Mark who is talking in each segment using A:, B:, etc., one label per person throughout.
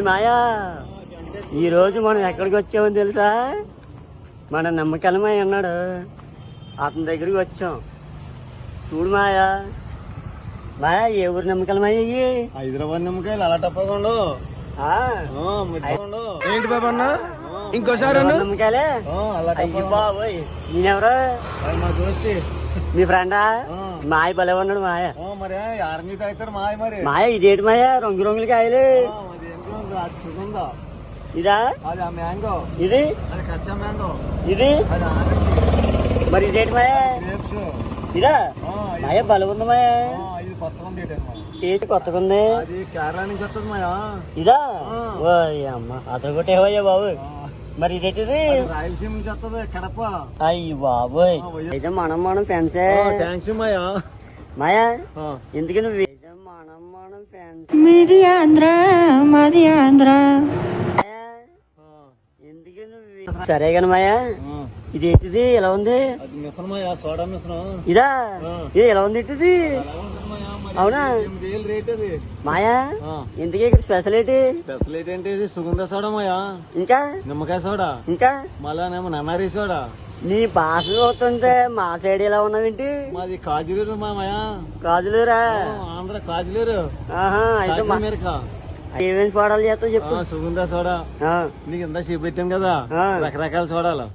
A: మాయా ఈరోజు మనం ఎక్కడికి వచ్చామని తెలుసా? మన నమ్మకలమాయ అన్నాడు, అతని దగ్గరికి వచ్చాం. చూడు మాయా, మాయా ఏ ఊరు నమ్మకలమాయ?
B: హైదరాబాద్ నిమ్మకాయలు అలా టప్పకుండా
C: ఏంటి బాబు అన్న ఇంకోసారి
A: నమ్మకాయలే. అయ్యి బాబోయ్, నేనెవరు?
B: మా దోస్తి,
A: మీ ఫ్రెండా? మాయ భలే ఉన్నాడు మాయ.
B: మరి ఆర్మీ తాగుతారు మాయ. మరి
A: మాయ ఇదేంటి మాయ రంగు రంగుల కాయలు?
B: సుగంధ
A: ఇదా?
B: అది ఆ మ్యాంగో,
A: ఇది
B: అది కచ్చా మ్యాంగో,
A: ఇది
B: అది ఆరెంజ్.
A: మరి ఇదేంటి మాయ?
B: గ్రేప్స్.
A: ఇదా మాయ భలే ఉంది మాయ.
B: ఇది కొత్తగా ఉంది,
A: టేస్ట్ కొత్తగా ఉంది.
B: అది కేరళ నుంచి వస్తుంది మాయా.
A: ఇదా? ఓ అమ్మ అతను కొట్టేవయ్యా బాబు. మరి ఇదేంటిది?
B: రాయలసీమ నుంచి వస్తుంది, కడప.
A: అయ్యి బాబోయ్, అయితే మనం ఫ్యాన్సే.
B: థ్యాంక్స్ మాయా.
A: మాయా ఎందుకు నువ్వు మనం ఫ్యాన్స్?
D: మీది ఆంధ్ర మాది ఆంధ్ర.
A: ఎందుకు నువ్వు? సరే కానీ మాయా, ఇదేంటిది ఎలా ఉంది?
B: అది మిశ్రమ మాయా, సోడా మిశ్రమం.
A: ఇదా? ఇది ఎలా ఉంది? ఇది అవునా?
B: రేట్ అది
A: మాయా. ఎందుకు ఇక్కడ స్పెషల్ ఏంటి?
B: స్పెషల్ ఏంటి? ఇది సుగంధ సోడా మాయా,
A: ఇంకా
B: నిమ్మకాయ సోడా,
A: ఇంకా
B: మళ్ళానేమో నన్నారి సోడా.
A: నీ భాష చూస్తుంటే మా సైడ్ ఎలా ఉన్నావేంటి?
B: మాది కాజులూరు మాయా.
A: కాజులేరా?
B: ఆంధ్ర కాజులూరు.
A: ఆహా, అయితే
B: అమెరికా.
A: ఏమేమి సోడాలు చేస్తావు చెప్పు.
B: సుగంధ సోడా నీకు ఇంత చూపెట్టాను కదా, రకరకాల సోడాలు.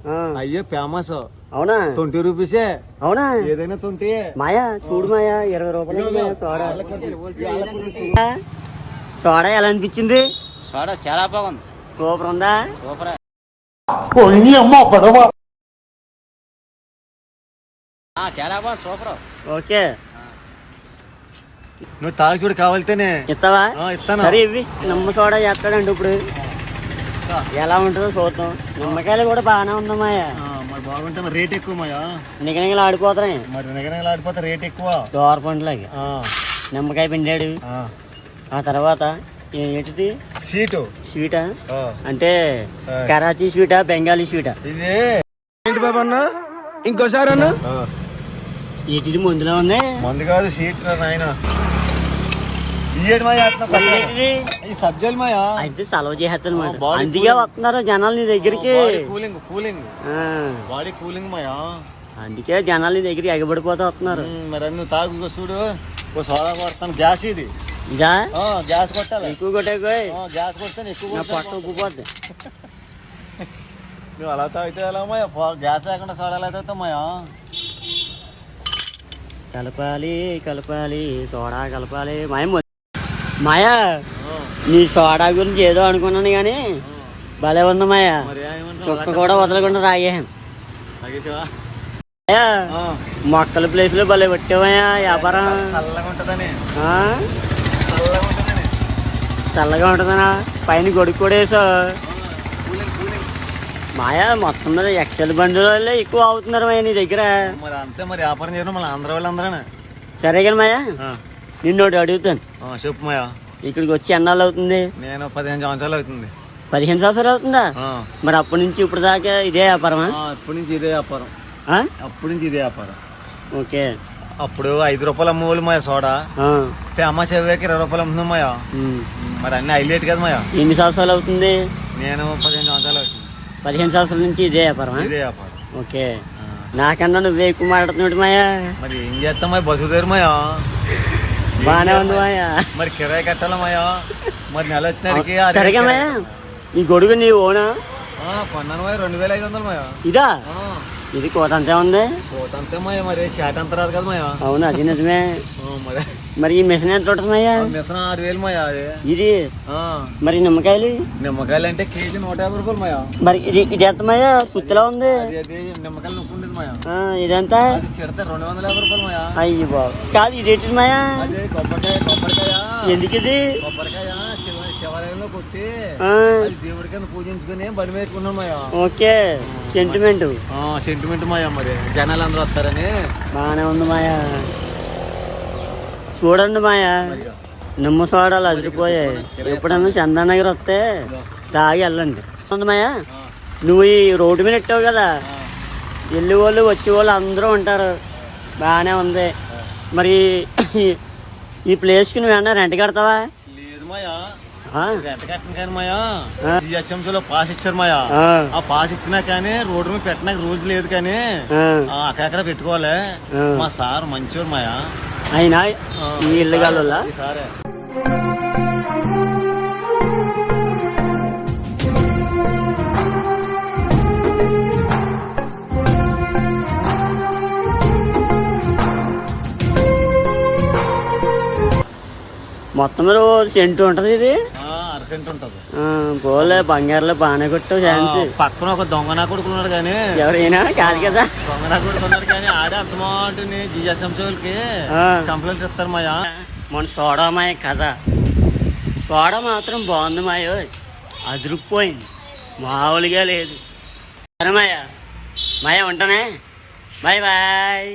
B: అయ్యో ఫేమస్.
A: అవునా?
B: 20 రూపీసే.
A: అవునా?
B: ఏదైనా 20.
A: మాయా చూడు మాయా, 20 రూపాయలు సోడా. సోడా ఎలా అనిపించింది?
E: సోడా చాలా బాగుంది.
A: సూపర్ ఉందా?
E: సూపర్. చాలా బాగుంది, సూపర్.
A: ఓకే,
B: నువ్వు తాగి చూడు, కావాలితేనే
A: ఇస్తావా?
B: ఇస్తాను.
A: సరే ఇవి. నిమ్మ సోడా చేస్తాడండి ఇప్పుడు, ఎలా ఉంటుందో చూద్దాం. నిమ్మకాయలు కూడా బాగానే ఉందా మాయా?
B: మరి బాగుంటే మరి రేట్ ఎక్కువ మాయా.
A: నిగనిగలు ఆడిపోతున్నాయి.
B: మరి నిగనగలు ఆడిపోతే రేట్ ఎక్కువ.
A: దోర పండులాగా నిమ్మకాయ పిండాడు. ఆ తర్వాత ఏంటిది? స్వీటా? అంటే కరాచీ స్వీటా, బెంగాలీ స్వీటా?
B: ఇది
C: ఏంటి బాబు అన్న ఇంకోసారి అన్న
A: ఏంటిది? మందులో ఉంది.
B: మందు కాదు, సీట్ నాయన. ఈ సబ్జెక్ట్ మాయా
A: అయితే సెలవు చేసేస్తాను అనమాట. అందుకే వస్తున్నారు జనాలు నీ దగ్గరికి.
B: కూలింగ్ బాడీ కూలింగ్ మాయా.
A: అందుకే జనాలు నీ దగ్గరికి ఎగబడిపోతూ వస్తున్నారు.
B: మరి నువ్వు తాగు చూడు, ఓ సోడా కొడతాను. గ్యాస్ ఇది.
A: ఇదా?
B: గ్యాస్ కొట్టాలి.
A: ఎక్కువ కొట్టాకోయ్.
B: గ్యాస్ కొడితే ఎక్కువ
A: పొట్ట ఉబ్బిపోద్ది.
B: నువ్వు అలా తాగితే ఎలా మాయా? గ్యాస్ లేకుండా సోడా ఎలా తాగుతావు మాయా?
A: కలపాలి సోడా కలపాలి. మాయా నీ సోడా గురించి ఏదో అనుకున్నాను కానీ భలే ఉంది మాయా. చుక్క కూడా వదలకుండా తాగేసాను. మొక్కల ప్లేస్ లో భలే పెట్టావయ్యా వ్యాపారం. చల్లగా ఉంటుందనా? పైన గొడుగు కూడా వేసావు మాయా. మొత్తం మీద ఎక్సెల్ బండిలో ఎక్కువ అవుతున్నారు మాయా నీ దగ్గర.
B: మరి అంతే, మరి వ్యాపారం చేయడం మళ్ళీ ఆంధ్ర వాళ్ళందరూ.
A: సరే కానీ మాయా, నిన్నోటి అడుగుతాను.
B: చెప్పు మాయా.
A: ఇక్కడికి వచ్చి ఎన్నాళ్ళు అవుతుంది?
B: నేను 15 సంవత్సరాలు అవుతుంది.
A: 15 సంవత్సరాలు అవుతుందా? మరి అప్పటి నుంచి ఇప్పుడు దాకా ఇదే వ్యాపారమా?
B: అప్పటి నుంచి ఇదే వ్యాపారం.
A: ఓకే.
B: అప్పుడు 5 రూపాయలు అమ్మేవాళ్ళు మాయా సోడా. ఫేమస్ అయ్యాక 20 రూపాయలు అమ్ముతుంది మాయా. మరి అన్ని హైలైట్ కదా మాయా.
A: ఎన్ని సంవత్సరాలు అవుతుంది?
B: నేను 15 సంవత్సరాలు అవుతుంది.
A: 15 సంవత్సరాల నుంచి ఇదే వ్యాపారం. ఓకే. నాకన్నా నువ్వే ఎక్కువ మాట్లాడుతున్నాడు మాయా.
B: మరి ఏం చేస్తాం మాయా, బస్సు దగ్గర మాయా.
A: బానే ఉంది మాయా.
B: మరి కిరాయి కట్టాలా మాయా? మరి నెల వచ్చినాడికి.
A: సరిగా మాయా, ఈ గొడుగు నీ ఓనా?
B: కొన్నాను మాయా, 2500 మాయా.
A: ఇదా? ఇది కోత అంతే ఉంది.
B: కోతంతే మాయా, మరి షాట్ అంత రాదు కదా మాయా.
A: అవును, అది నిజమే. మరి ఈ మిషన్ ఎంత ఉంటుంది మాయా?
B: మిషన్ 6000 మాయా. ఇది
A: మరి నిమ్మకాయలు
B: అంటే కేజీ 150 రూపాయలు మాయా.
A: మరి ఇది ఎంత మాయా? సుత్తిలా ఉంది.
B: నిమ్మకాయలు నొప్పి ఉండేది మాయా.
A: ఇదంతా
B: 250 రూపాయలు మాయా.
A: అయ్యి బాబు, కాదు ఇదేంటి మాయా?
B: అదే కొబ్బరికాయ.
A: ఎందుకు ఇది?
B: కొబ్బరికాయ శివాలయంలో కొట్టి దేవుడి కింద పూజించుకుని బలి వేసుకున్నాం మాయా.
A: ఓకే.
B: సెంటిమెంట్ మాయా. మరి జనాలు అందరూ వస్తారని.
A: బాగానే ఉంది మాయా. చూడండి మాయా, నిమ్మ సోడాలు అదిరిపోయాయి. ఎప్పుడన్నా చందానగర్ వస్తే తాగి వెళ్ళండి. మాయా, నువ్వు ఈ రోడ్డు మీద పెట్టావు కదా, వెళ్ళి వాళ్ళు వచ్చే వాళ్ళు అందరూ ఉంటారు. బాగానే ఉంది. మరి ఈ ప్లేస్కి నువ్వు ఏమన్నా రెంట్ కడతావా?
B: లేదు మాయా.
A: ఆ,
B: ఎంత కట్టిన కానీ మాయా
A: ఆ.
B: జిహెచ్ఎంసీలో పాస్ ఇచ్చారు మాయా
A: ఆ,
B: ఆ పాస్ ఇచ్చినా కానీ రోడ్డు మీద పెట్టడానికి రోజు లేదు కానీ
A: ఆ.
B: అక్కడెక్కడ పెట్టుకోవాలి
A: ఆ.
B: మా సార్ మంచోరు మాయా
A: అయినా ఈ ఇల్లు గల
B: ఈ సారే
A: మొత్తం సెంటు ఉంటది ఇది.
B: అరసెంట్ ఉంటది
A: పోలే బంగారులో బాగానే కొట్టావు ఛాన్స్.
B: పక్కన ఒక దొంగ నా కొడుకున్నాడు కానీ
A: ఎవరైనా కాదు కదా.
B: దొంగ నా కొడుకున్నాడు కానీ ఆడే అంత బాగుంటుంది జిహెచ్ఎంసీ వాళ్ళకి
A: ఆ.
B: కంప్లైంట్ ఇస్తారు మాయా
A: మన సోడా మాయ కదా, సోడా మాత్రం బాగుంది మాయ, అదిరిపోయింది, మామూలుగా లేదు. సరే మాయ, మాయ ఉంటానే, బాయ్ బాయ్.